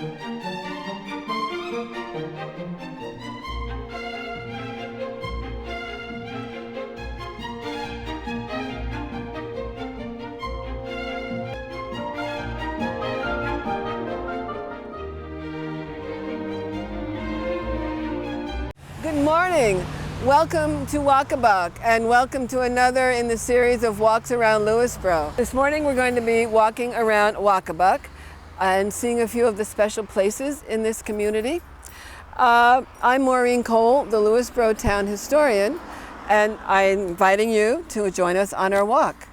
Good morning. Welcome to Waccabuc, and welcome to another in the series of walks around Lewisboro. This morning we're going to be walking around Waccabuc and seeing a few of the special places in this community. I'm Maureen Koehl, the Lewisboro town historian, and I'm inviting you to join us on our walk.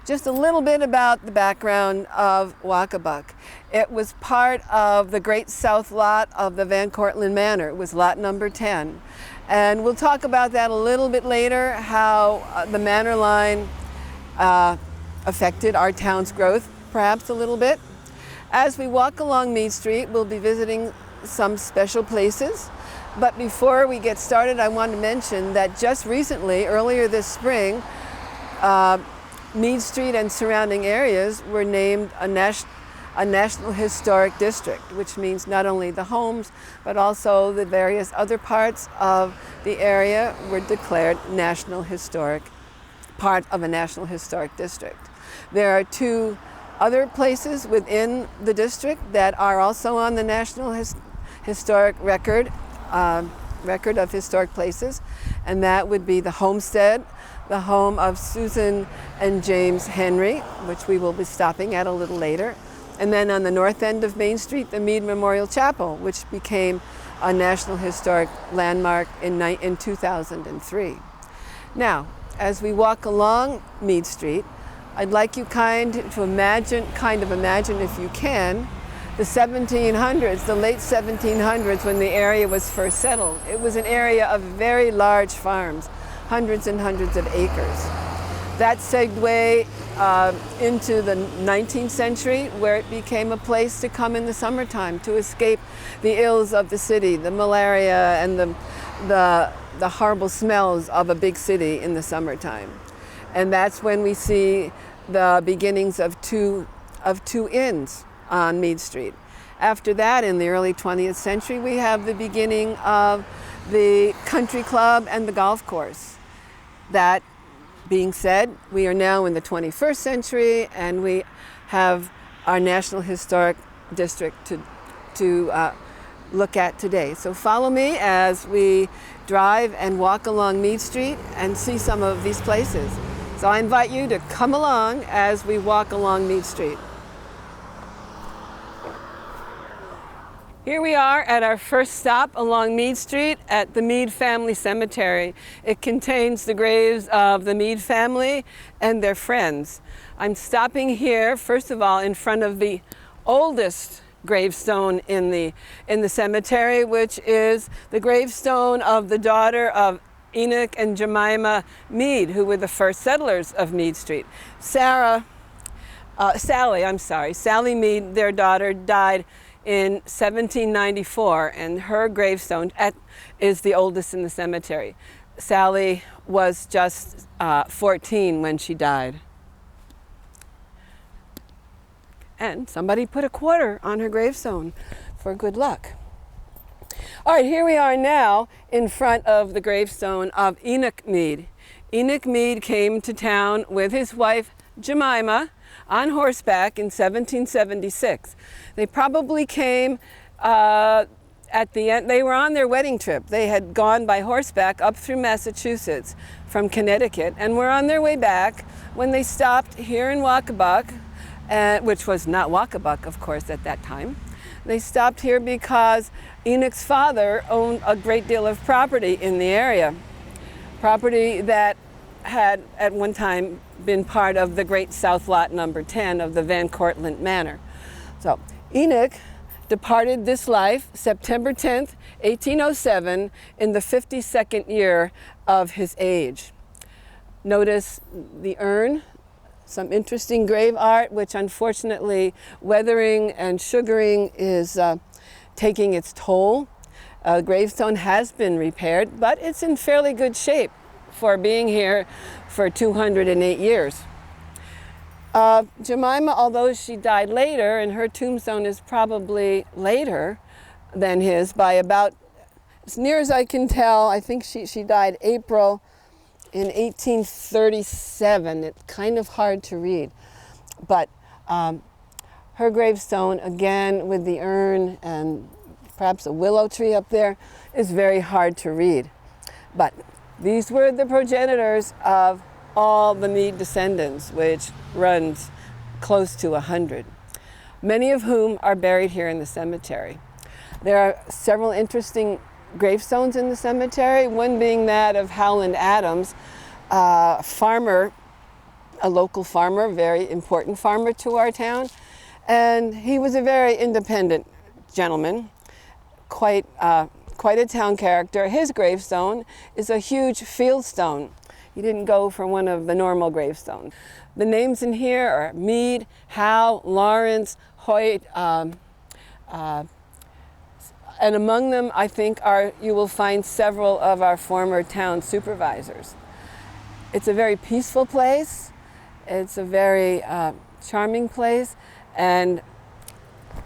Just a little bit about the background of Waccabuc. It was part of the Great South lot of the Van Cortlandt Manor. It was lot number 10. And we'll talk about that a little bit later, how the manor line affected our town's growth, perhaps a little bit. As we walk along Mead Street, we'll be visiting some special places. But before we get started, I want to mention that just recently, earlier this spring, Mead Street and surrounding areas were named a National Historic District, which means not only the homes, but also the various other parts of the area were declared part of a National Historic District. There are two other places within the district that are also on the National Historic Record of Historic Places, and that would be the Homestead, the home of Susan and James Henry, which we will be stopping at a little later. And then on the north end of Main Street, the Mead Memorial Chapel, which became a National Historic Landmark in 2003. Now, as we walk along Mead Street, I'd like you kind of imagine if you can, the 1700s, the late 1700s, when the area was first settled. It was an area of very large farms, hundreds and hundreds of acres. That segued into the 19th century, where it became a place to come in the summertime to escape the ills of the city, the malaria and the horrible smells of a big city in the summertime. And that's when we see the beginnings of two inns on Mead Street. After that, in the early 20th century, we have the beginning of the country club and the golf course. That being said, we are now in the 21st century, and we have our National Historic District to look at today. So follow me as we drive and walk along Mead Street and see some of these places. So I invite you to come along as we walk along Mead Street. Here we are at our first stop along Mead Street at the Mead Family Cemetery. It contains the graves of the Mead family and their friends. I'm stopping here, first of all, in front of the oldest gravestone in the cemetery, which is the gravestone of the daughter of Enoch and Jemima Mead, who were the first settlers of Mead Street. Sally Mead, their daughter, died in 1794, and her gravestone is the oldest in the cemetery. Sally was just 14 when she died. And somebody put a quarter on her gravestone for good luck. All right, here we are now in front of the gravestone of Enoch Mead. Enoch Mead came to town with his wife Jemima on horseback in 1776. They probably came at the end. They were on their wedding trip. They had gone by horseback up through Massachusetts from Connecticut and were on their way back when they stopped here in Waccabuc, which was not Waccabuc, of course, at that time. They stopped here because Enoch's father owned a great deal of property in the area, property that had at one time been part of the Great South lot number 10 of the Van Cortlandt Manor. So Enoch departed this life September 10th, 1807, in the 52nd year of his age. Notice the urn, some interesting grave art, which unfortunately weathering and sugaring is taking its toll. The gravestone has been repaired, but it's in fairly good shape for being here for 208 years. Jemima, although she died later, and her tombstone is probably later than his by about, as near as I can tell, I think she died April in 1837. It's kind of hard to read. But her gravestone, again with the urn and perhaps a willow tree up there, is very hard to read. But these were the progenitors of all the Mead descendants, which runs close to 100, many of whom are buried here in the cemetery. There are several interesting gravestones in the cemetery, one being that of Howland Adams, farmer, a local farmer, very important farmer to our town. And he was a very independent gentleman, quite a town character. His gravestone is a huge field stone. He didn't go for one of the normal gravestones. The names in here are Mead, Howe, Lawrence, Hoyt, and among them, I think, you will find several of our former town supervisors. It's a very peaceful place. It's a very charming place, and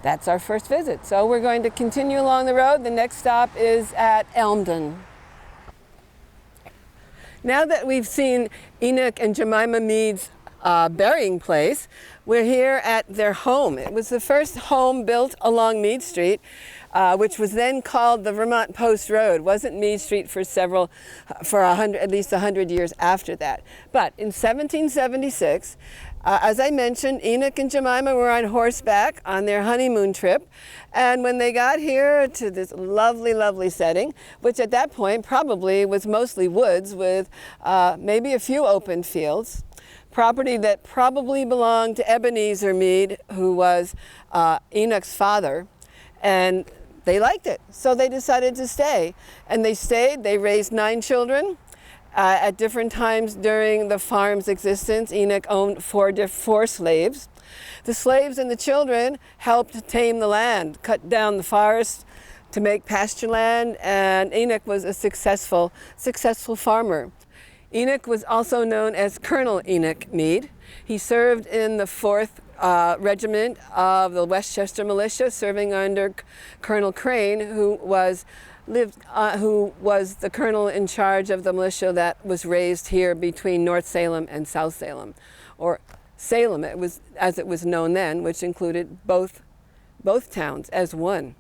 that's our first visit. So we're going to continue along the road. The next stop is at Elmdon. Now that we've seen Enoch and Jemima Mead's burying place, we're here at their home. It was the first home built along Mead Street, which was then called the Vermont Post Road. Wasn't Mead Street for at least 100 years after that. But in 1776, as I mentioned, Enoch and Jemima were on horseback on their honeymoon trip. And when they got here to this lovely, lovely setting, which at that point probably was mostly woods with maybe a few open fields, property that probably belonged to Ebenezer Mead, who was Enoch's father, and they liked it. So they decided to stay. And they stayed. They raised 9 children. At different times during the farm's existence, Enoch owned 4 slaves. The slaves and the children helped tame the land, cut down the forest to make pasture land, and Enoch was a successful farmer. Enoch was also known as Colonel Enoch Mead. He served in the 4th Regiment of the Westchester Militia, serving under Colonel Crane, who was the colonel in charge of the militia that was raised here between North Salem and South Salem, or Salem, as it was known then, which included both towns as one.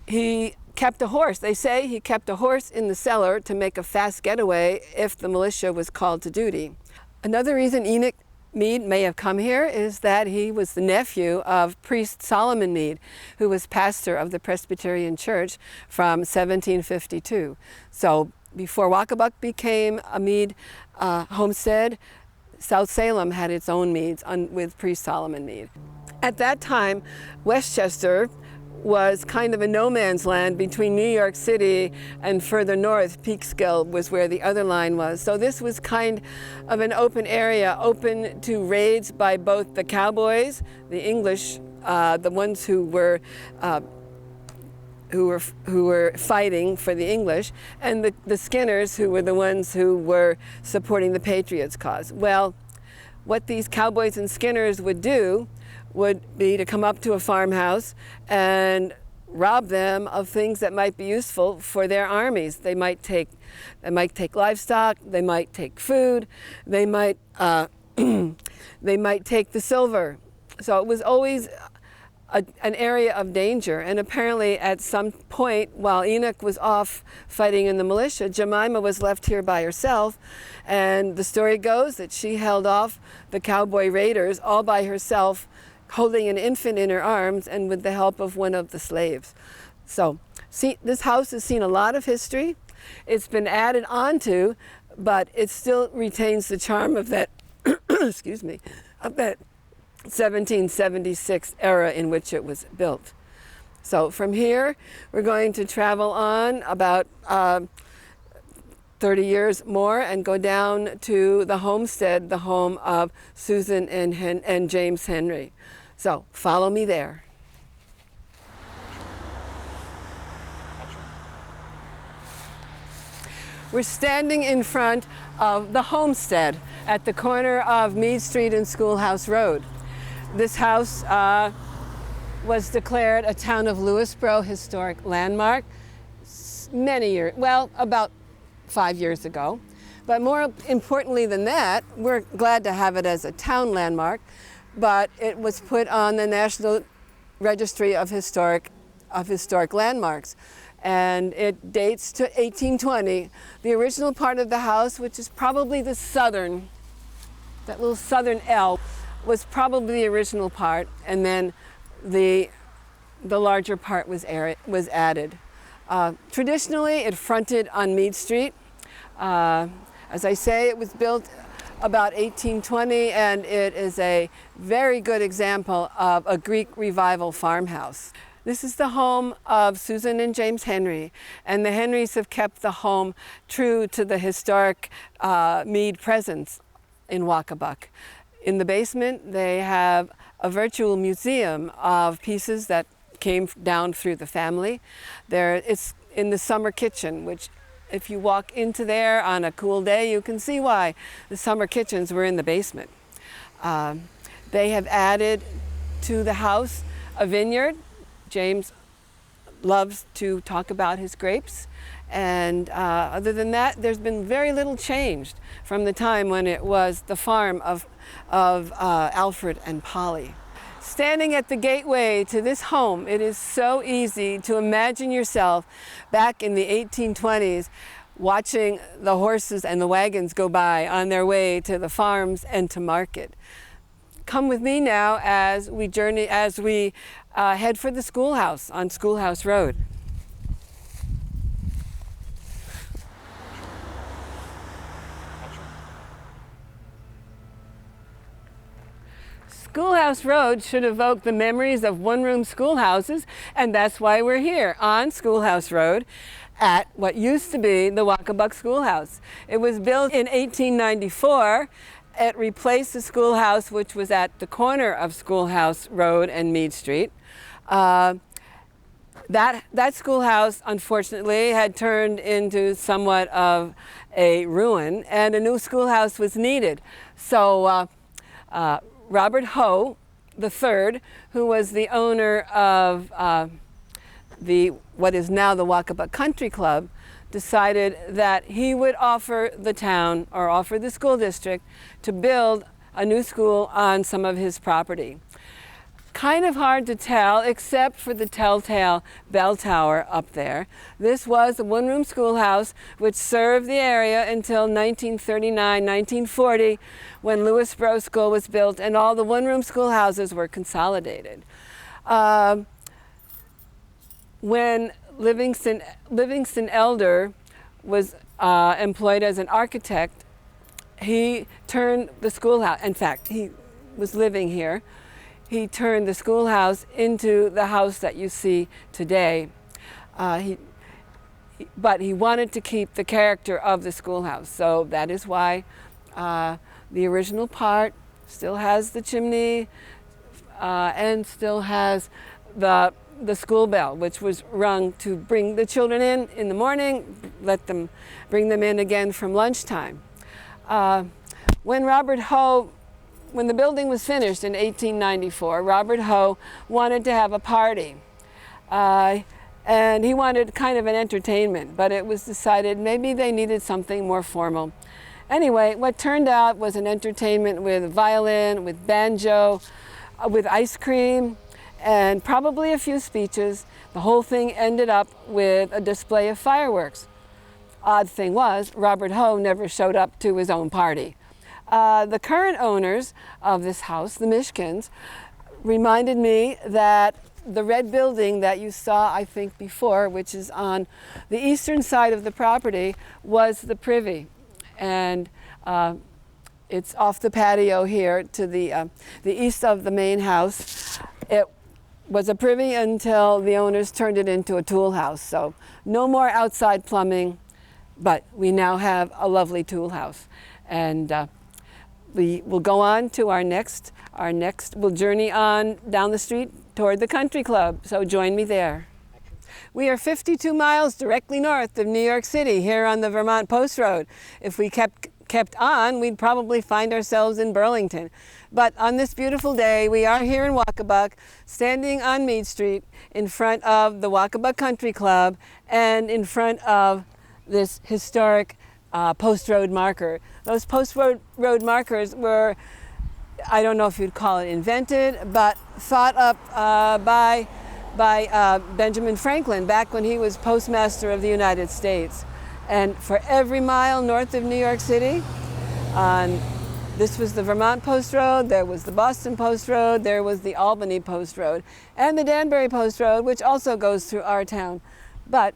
He kept a horse. They say he kept a horse in the cellar to make a fast getaway if the militia was called to duty. Another reason Enoch Mead may have come here is that he was the nephew of priest Solomon Mead, who was pastor of the Presbyterian Church from 1752. So before Waccabuc became a Mead homestead, South Salem had its own Meads with priest Solomon Mead. At that time, Westchester was kind of a no man's land between New York City and further north. Peekskill was where the other line was. So this was kind of an open area, open to raids by both the cowboys, the English, the ones who were fighting for the English, and the Skinners, who were the ones who were supporting the Patriots' cause. Well, what these cowboys and Skinners would do would be to come up to a farmhouse and rob them of things that might be useful for their armies. They might take livestock, they might take food, they might take the silver. So it was always an area of danger. And apparently at some point, while Enoch was off fighting in the militia, Jemima was left here by herself. And the story goes that she held off the cowboy raiders all by herself, holding an infant in her arms and with the help of one of the slaves. So this house has seen a lot of history. It's been added onto, but it still retains the charm of that, excuse me, of that 1776 era in which it was built. So from here, we're going to travel on about 30 years more and go down to the homestead, the home of Susan and James Henry. So follow me there. We're standing in front of the homestead at the corner of Mead Street and Schoolhouse Road. This house was declared a Town of Lewisboro historic landmark many years, well, about 5 years ago. But more importantly than that, we're glad to have it as a town landmark, but it was put on the National Registry of Historic Landmarks. And it dates to 1820. The original part of the house, which is probably the southern, that little southern L, was probably the original part, and then the larger part was added. Traditionally, it fronted on Mead Street. As I say, it was built about 1820, and it is a very good example of a Greek Revival farmhouse. This is the home of Susan and James Henry, and the Henrys have kept the home true to the historic Mead presence in Waccabuc. In the basement, they have a virtual museum of pieces that came down through the family. It's in the summer kitchen, which if you walk into there on a cool day, you can see why the summer kitchens were in the basement. They have added to the house a vineyard. James loves to talk about his grapes, and other than that, there's been very little changed from the time when it was the farm of Alfred and Polly. Standing at the gateway to this home, it is so easy to imagine yourself back in the 1820s watching the horses and the wagons go by on their way to the farms and to market. Come with me now as we head for the schoolhouse on Schoolhouse Road. Schoolhouse Road should evoke the memories of one-room schoolhouses, and that's why we're here on Schoolhouse Road at what used to be the Waccabuc Schoolhouse. It was built in 1894. It replaced the schoolhouse, which was at the corner of Schoolhouse Road and Mead Street. That schoolhouse, unfortunately, had turned into somewhat of a ruin, and a new schoolhouse was needed. So Robert Hoe III, who was the owner of what is now the Waccabuc Country Club, decided that he would offer the town, or offer the school district, to build a new school on some of his property. Kind of hard to tell, except for the telltale bell tower up there. This was a one-room schoolhouse which served the area until 1939, 1940, when Lewisboro School was built and all the one-room schoolhouses were consolidated. When Livingston Elder was employed as an architect, he turned the schoolhouse, in fact, he was living here, he turned the schoolhouse into the house that you see today. But he wanted to keep the character of the schoolhouse, so that is why the original part still has the chimney and still has the school bell, which was rung to bring the children in the morning, bring them in again from lunchtime. When the building was finished in 1894, Robert Hoe wanted to have a party. And he wanted kind of an entertainment, but it was decided maybe they needed something more formal. Anyway, what turned out was an entertainment with violin, with banjo, with ice cream, and probably a few speeches. The whole thing ended up with a display of fireworks. Odd thing was, Robert Hoe never showed up to his own party. The current owners of this house, the Mishkins, reminded me that the red building that you saw, I think, before, which is on the eastern side of the property, was the privy. And it's off the patio here to the east of the main house. It was a privy until the owners turned it into a tool house. So no more outside plumbing, but we now have a lovely tool house. And we will go on to we'll journey on down the street toward the country club, so join me there. We are 52 miles directly north of New York City here on the Vermont Post Road. If we kept on, we'd probably find ourselves in Burlington. But on this beautiful day, we are here in Waccabuc, standing on Mead Street in front of the Waccabuc Country Club and in front of this historic post road marker. Those post road markers were, I don't know if you'd call it invented, but thought up by Benjamin Franklin back when he was postmaster of the United States. And for every mile north of New York City, this was the Vermont Post Road, there was the Boston Post Road, there was the Albany Post Road, and the Danbury Post Road, which also goes through our town. But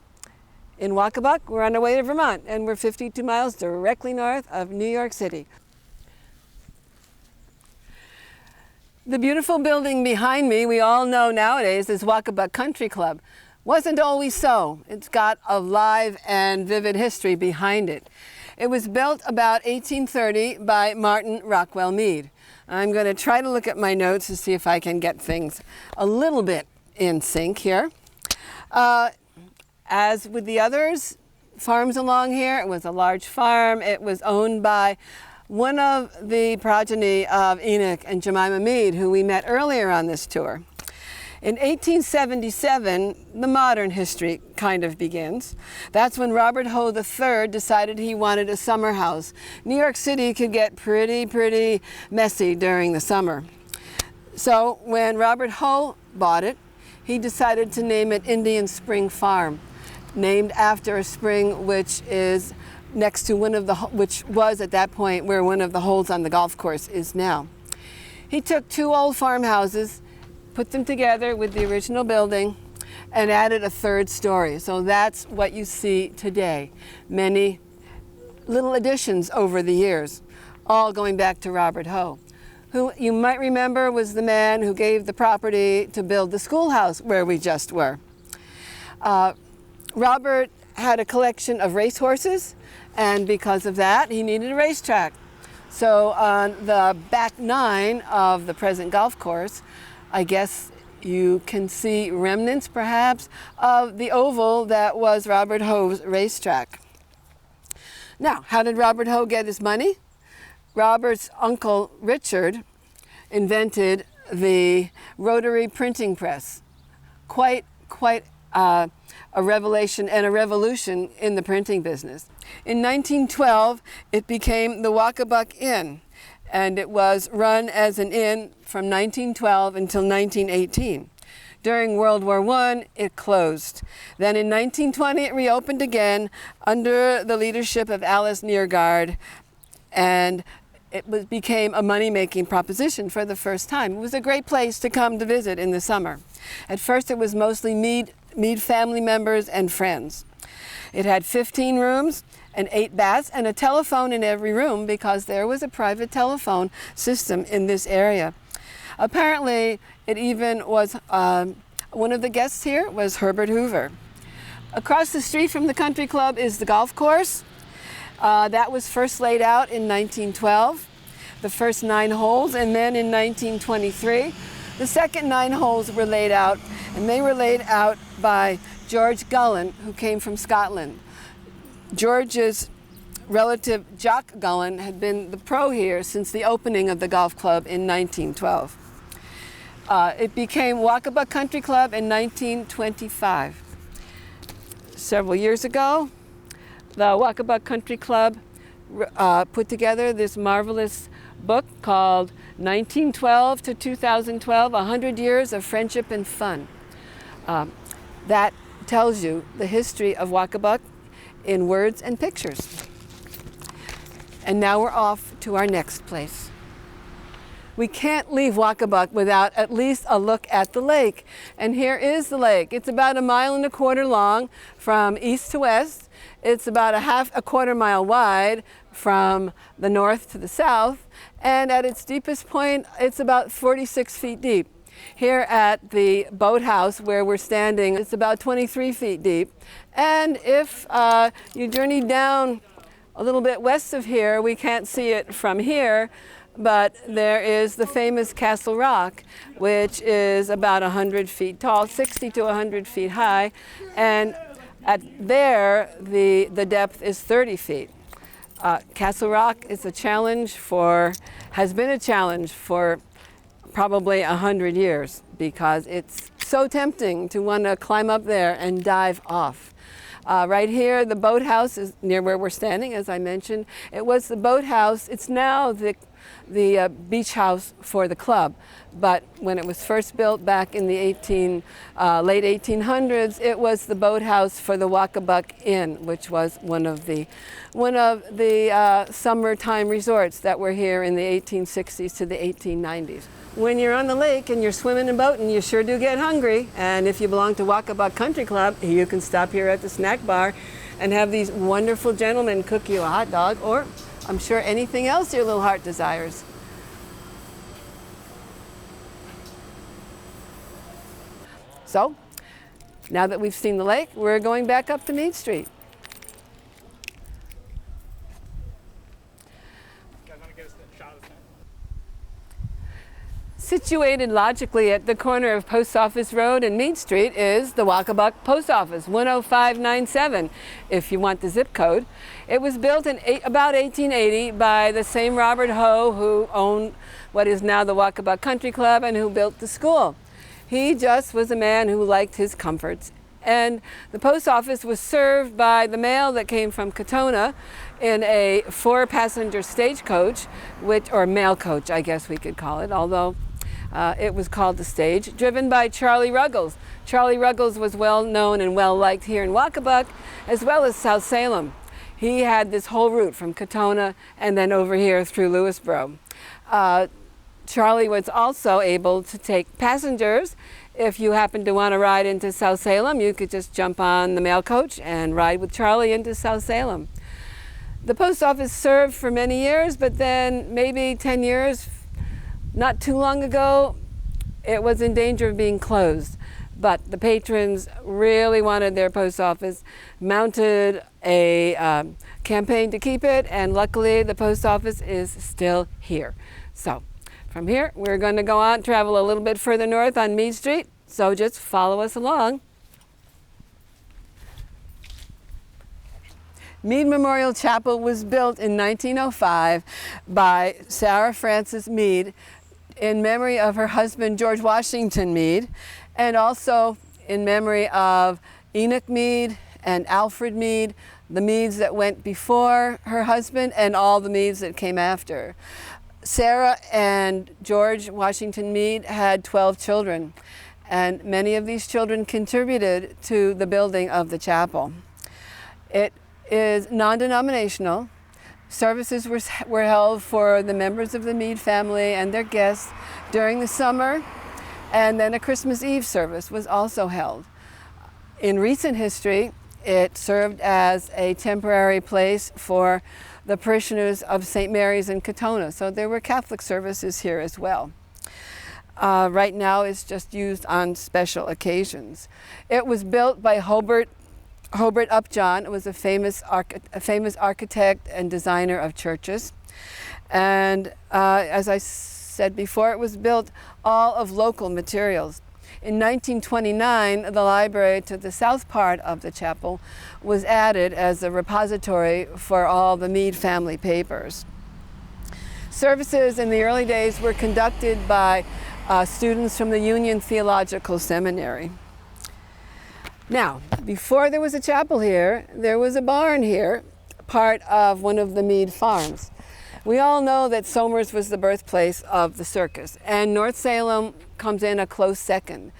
in Waccabuc, we're on our way to Vermont, and we're 52 miles directly north of New York City. The beautiful building behind me, we all know nowadays, is Waccabuc Country Club. Wasn't always so. It's got a live and vivid history behind it. It was built about 1830 by Martin Rockwell Mead. I'm going to try to look at my notes to see if I can get things a little bit in sync here. As with the others, farms along here, it was a large farm. It was owned by one of the progeny of Enoch and Jemima Mead, who we met earlier on this tour. In 1877, the modern history kind of begins. That's when Robert Hoe III decided he wanted a summer house. New York City could get pretty messy during the summer. So when Robert Hoe bought it, he decided to name it Indian Spring Farm, named after a spring which is next to which was at that point where one of the holes on the golf course is now. He took two old farmhouses, put them together with the original building, and added a third story. So that's what you see today. Many little additions over the years, all going back to Robert Hoe, who you might remember was the man who gave the property to build the schoolhouse where we just were. Robert had a collection of racehorses, and because of that, he needed a racetrack. So on the back nine of the present golf course, I guess you can see remnants, perhaps, of the oval that was Robert Hoe's racetrack. Now, how did Robert Hoe get his money? Robert's uncle, Richard, invented the rotary printing press. Quite a revelation and a revolution in the printing business. In 1912, it became the Waccabuc Inn, and it was run as an inn from 1912 until 1918. During World War I, it closed. Then in 1920, it reopened again under the leadership of Alice Neergaard, and it became a money-making proposition for the first time. It was a great place to come to visit in the summer. At first, it was mostly Mead family members and friends. It had 15 rooms and 8 baths and a telephone in every room because there was a private telephone system in this area. Apparently, it even was, one of the guests here was Herbert Hoover. Across the street from the country club is the golf course. That was first laid out in 1912, the first 9 holes, and then in 1923, the second 9 holes were laid out, and they were laid out by George Gullen, who came from Scotland. George's relative Jock Gullen had been the pro here since the opening of the golf club in 1912. It became Waccabuc Country Club in 1925. Several years ago, the Waccabuc Country Club put together this marvelous book called 1912 to 2012, 100 Years of Friendship and Fun. That tells you the history of Waccabuc in words and pictures. And now we're off to our next place. We can't leave Waccabuc without at least a look at the lake. And here is the lake. It's about 1.25 miles long from east to west. It's about a quarter mile wide from the north to the south. And at its deepest point, it's about 46 feet deep. Here at the boathouse where we're standing, it's about 23 feet deep. And if you journey down a little bit west of here, we can't see it from here, but there is the famous Castle Rock, which is about 100 feet tall, 60 to 100 feet high, and the depth is 30 feet. Castle Rock is has been a challenge for probably 100 years because it's so tempting to want to climb up there and dive off. Right here, the boathouse is near where we're standing, as I mentioned. It was the boathouse. It's now the beach house for the club. But when it was first built back in the late 1800s, it was the boathouse for the Waccabuc Inn, which was one of the summertime resorts that were here in the 1860s to the 1890s. When you're on the lake and you're swimming and boating, you sure do get hungry. And if you belong to Waccabuc Country Club, you can stop here at the snack bar and have these wonderful gentlemen cook you a hot dog, or I'm sure anything else your little heart desires. So, now that we've seen the lake, we're going back up to Mead Street. Situated logically at the corner of Post Office Road and Mead Street is the Waccabuc Post Office, 10597, if you want the zip code. It was built in about 1880 by the same Robert Hoe who owned what is now the Waccabuc Country Club and who built the school. He just was a man who liked his comforts. And the post office was served by the mail that came from Katona in a 4-passenger stagecoach, or mail coach, I guess we could call it, although it was called the stage, driven by Charlie Ruggles. Charlie Ruggles was well known and well liked here in Waccabuc, as well as South Salem. He had this whole route from Katona and then over here through Lewisboro. Charlie was also able to take passengers. If you happened to want to ride into South Salem, you could just jump on the mail coach and ride with Charlie into South Salem. The post office served for many years, but then maybe 10 years, not too long ago, it was in danger of being closed. But the patrons really wanted their post office, mounted a campaign to keep it, and luckily the post office is still here. So from here, we're going to go on, travel a little bit further north on Mead Street, so just follow us along. Mead Memorial Chapel was built in 1905 by Sarah Frances Mead in memory of her husband, George Washington Mead, and also in memory of Enoch Mead and Alfred Mead, the Meads that went before her husband and all the Meads that came after. Sarah and George Washington Mead had 12 children, and many of these children contributed to the building of the chapel. It is non-denominational. Services were held for the members of the Mead family and their guests during the summer, and then a Christmas Eve service was also held. In recent history, it served as a temporary place for the parishioners of St. Mary's in Katona, so there were Catholic services here as well. Right now it's just used on special occasions. It was built by Hobart Upjohn. It was a famous architect and designer of churches. And as I said before, it was built all of local materials. In 1929, the library to the south part of the chapel was added as a repository for all the Mead family papers. Services in the early days were conducted by students from the Union Theological Seminary. Now, before there was a chapel here, there was a barn here, part of one of the Mead farms. We all know that Somers was the birthplace of the circus, and North Salem comes in a close second.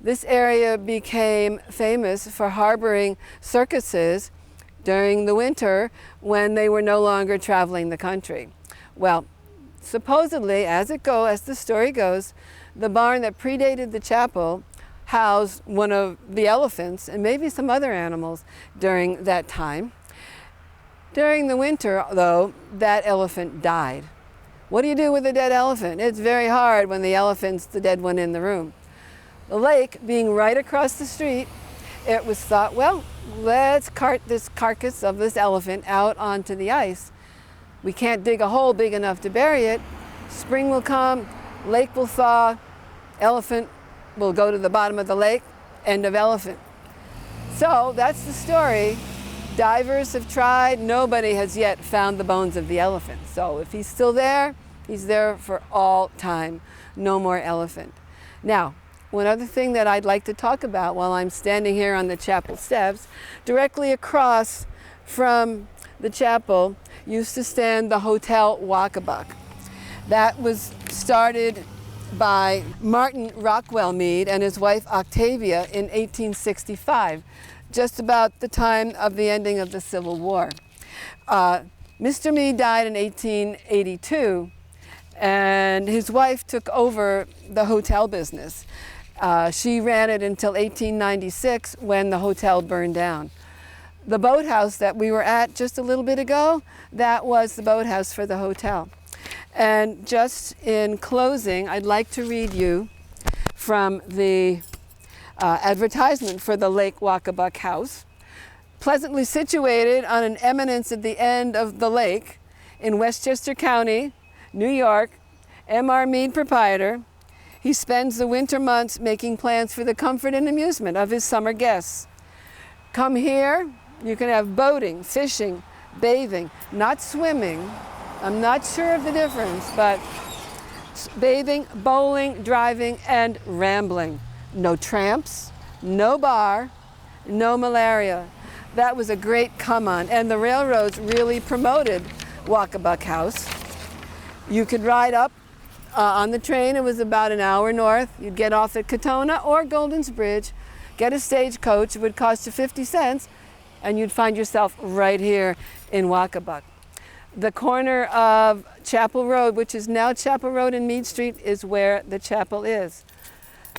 This area became famous for harboring circuses during the winter when they were no longer traveling the country. Well, supposedly, as the story goes, the barn that predated the chapel housed one of the elephants and maybe some other animals during that time. During the winter, though, that elephant died. What do you do with a dead elephant? It's very hard when the elephant's the dead one in the room. The lake being right across the street, it was thought, well, let's cart this carcass of this elephant out onto the ice. We can't dig a hole big enough to bury it, spring will come, lake will thaw, elephant will go to the bottom of the lake, end of elephant. So that's the story. Divers have tried, nobody has yet found the bones of the elephant. So if he's still there, he's there for all time. No more elephant. Now, one other thing that I'd like to talk about while I'm standing here on the chapel steps, directly across from the chapel used to stand the Hotel Waccabuc. That was started by Martin Rockwell Mead and his wife Octavia in 1865, just about the time of the ending of the Civil War. Mr. Mead died in 1882, and his wife took over the hotel business. She ran it until 1896 when the hotel burned down. The boathouse that we were at just a little bit ago, that was the boathouse for the hotel. And just in closing, I'd like to read you from the advertisement for the Lake Waccabuc House. Pleasantly situated on an eminence at the end of the lake in Westchester County, New York, M.R. Mead proprietor. He spends the winter months making plans for the comfort and amusement of his summer guests. Come here, you can have boating, fishing, bathing, not swimming. I'm not sure of the difference, but bathing, bowling, driving, and rambling. No tramps, no bar, no malaria. That was a great come on, and the railroads really promoted Waccabuc House. You could ride up on the train. It was about an hour north. You'd get off at Katona or Golden's Bridge, get a stagecoach. It would cost you 50 cents, and you'd find yourself right here in Waccabuc. The corner of Chapel Road, which is now Chapel Road and Mead Street, is where the chapel is.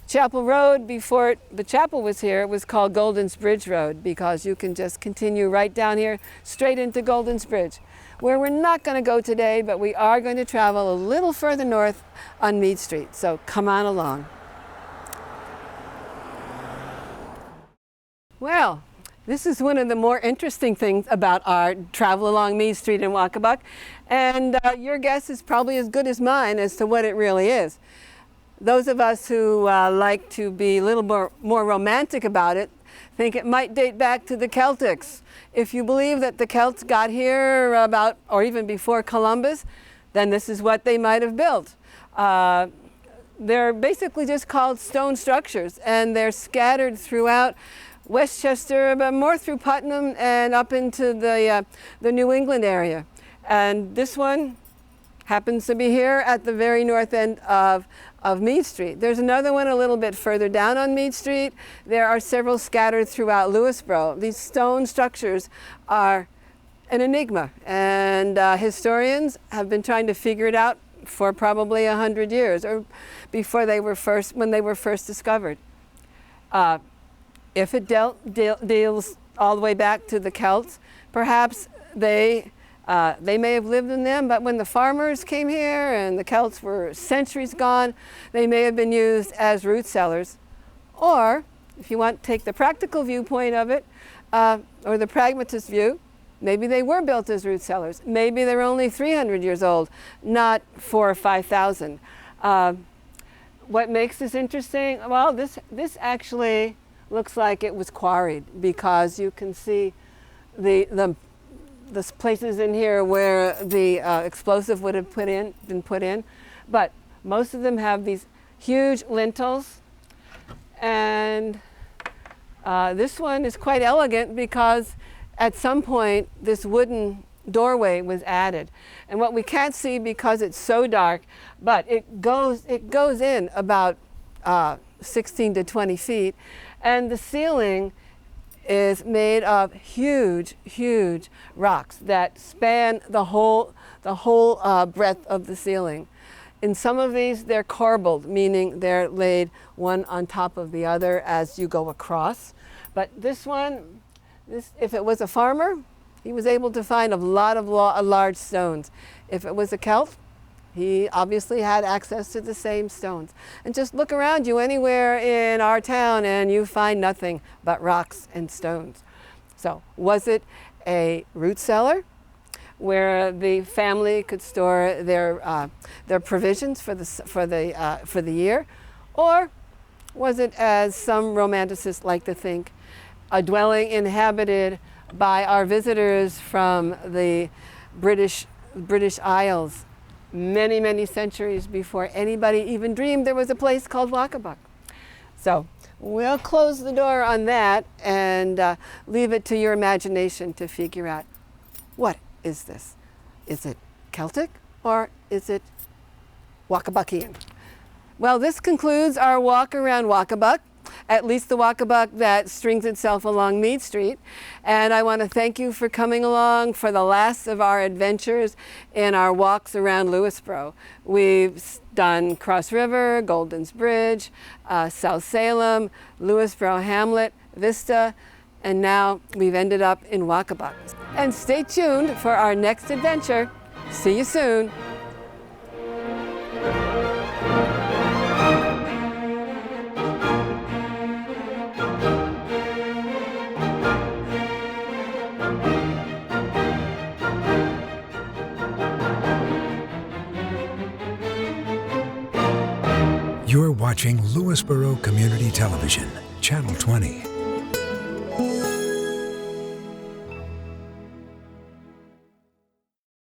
Chapel Road, before the chapel was here, was called Golden's Bridge Road because you can just continue right down here straight into Golden's Bridge, where we're not going to go today, but we are going to travel a little further north on Mead Street. So come on along. Well, this is one of the more interesting things about our travel along Mead Street in Waccabuc, and your guess is probably as good as mine as to what it really is. Those of us who like to be a little more romantic about it think it might date back to the Celtics. If you believe that the Celts got here about, or even before Columbus, then this is what they might have built. They're basically just called stone structures, and they're scattered throughout Westchester, but more through Putnam and up into the New England area. And this one happens to be here at the very north end of Mead Street. There's another one a little bit further down on Mead Street. There are several scattered throughout Lewisboro. These stone structures are an enigma, and historians have been trying to figure it out for probably 100 years, or before they were when they were first discovered. If it deals all the way back to the Celts, perhaps they may have lived in them, but when the farmers came here and the Celts were centuries gone, they may have been used as root cellars. Or, if you want to take the practical viewpoint of it, or the pragmatist view, maybe they were built as root cellars. Maybe they're only 300 years old, not 4,000 or 5,000. What makes this interesting? Well, this actually looks like it was quarried, because you can see the places in here where the explosive would have been put in, but most of them have these huge lintels, and this one is quite elegant because at some point this wooden doorway was added, and what we can't see because it's so dark, but it goes in about 16 to 20 feet, and the ceiling is made of huge rocks that span the whole breadth of the ceiling. In some of these, they're corbelled, meaning they're laid one on top of the other as you go across. But this one, if it was a farmer, he was able to find a lot of large stones. If it was a Celt, he obviously had access to the same stones. And just look around you anywhere in our town and you find nothing but rocks and stones. So was it a root cellar? where the family could store their provisions for the year? Or was it, as some romanticists like to think, a dwelling inhabited by our visitors from the British Isles many, many centuries before anybody even dreamed there was a place called Waccabuc? So we'll close the door on that and leave it to your imagination to figure out, what is this? Is it Celtic or is it Waccabucian? Well, this concludes our walk around Waccabuc, at least the Waccabuc that strings itself along Mead Street. And I want to thank you for coming along for the last of our adventures in our walks around Lewisboro. We've done Cross River, Golden's Bridge, South Salem, Lewisboro Hamlet, Vista, and now we've ended up in Waccabuc. And stay tuned for our next adventure. See you soon. You're watching Lewisboro Community Television, Channel 20.